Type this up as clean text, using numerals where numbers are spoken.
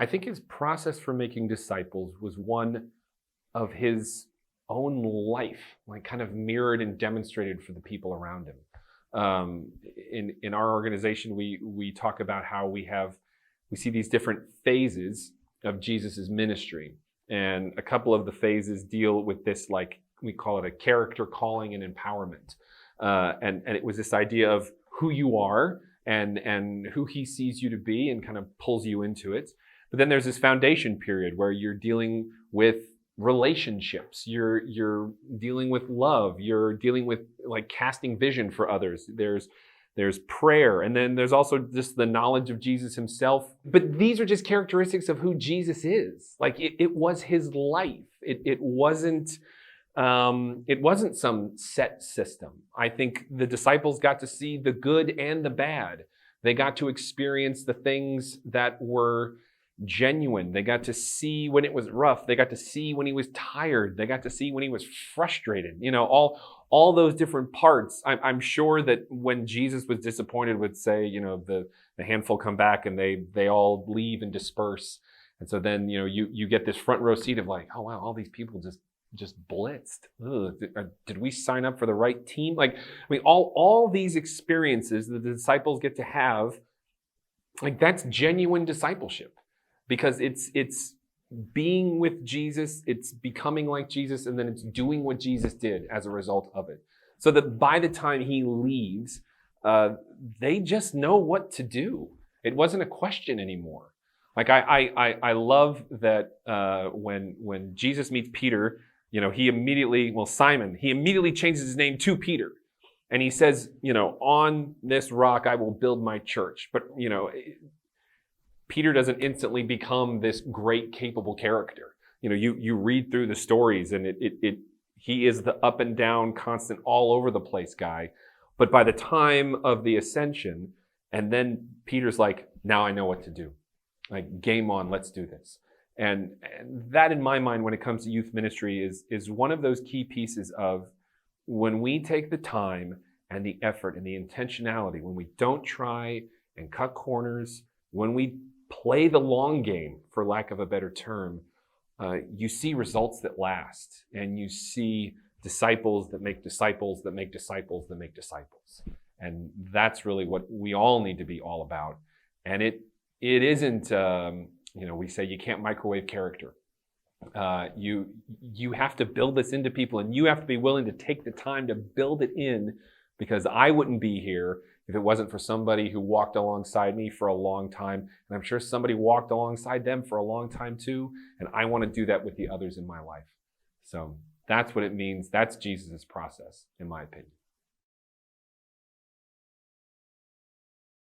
I think his process for making disciples was one of his own life, like kind of mirrored and demonstrated for the people around him. In our organization, we talk about how we see these different phases of Jesus's ministry, and a couple of the phases deal with this, like we call it a character calling and empowerment, and it was this idea of who you are and who he sees you to be and kind of pulls you into it. But then there's this foundation period where you're dealing with relationships, you're dealing with love, you're dealing with like casting vision for others. There's prayer, and then there's also just the knowledge of Jesus himself. But these are just characteristics of who Jesus is. Like it was his life. It wasn't some set system. I think the disciples got to see the good and the bad. They got to experience the things that were genuine. They got to see when it was rough. They got to see when he was tired. They got to see when he was frustrated. You know, all those different parts. I'm sure that when Jesus was disappointed with, say, you know, the handful come back and they all leave and disperse. And so then, you know, you get this front row seat of like, oh wow, all these people just blitzed. Ugh, did we sign up for the right team? Like, I mean, all these experiences that the disciples get to have, like that's genuine discipleship. Because it's being with Jesus, it's becoming like Jesus, and then it's doing what Jesus did as a result of it. So that by the time he leaves, they just know what to do. It wasn't a question anymore. Like I love that when Jesus meets Peter, you know, Simon, he immediately changes his name to Peter. And he says, you know, on this rock I will build my church. But, you know, Peter doesn't instantly become this great, capable character. You know, you read through the stories and he is the up and down, constant, all over the place guy. But by the time of the ascension, and then Peter's like, now I know what to do. Like, game on, let's do this. And that, in my mind, when it comes to youth ministry, is one of those key pieces of when we take the time and the effort and the intentionality, when we don't try and cut corners, when we play the long game, for lack of a better term, you see results that last, and you see disciples that make disciples that make disciples that make disciples. And that's really what we all need to be all about. And it isn't, you know, we say you can't microwave character. You have to build this into people, and you have to be willing to take the time to build it in, because I wouldn't be here if it wasn't for somebody who walked alongside me for a long time. And I'm sure somebody walked alongside them for a long time too. And I want to do that with the others in my life. So that's what it means. That's Jesus' process, in my opinion.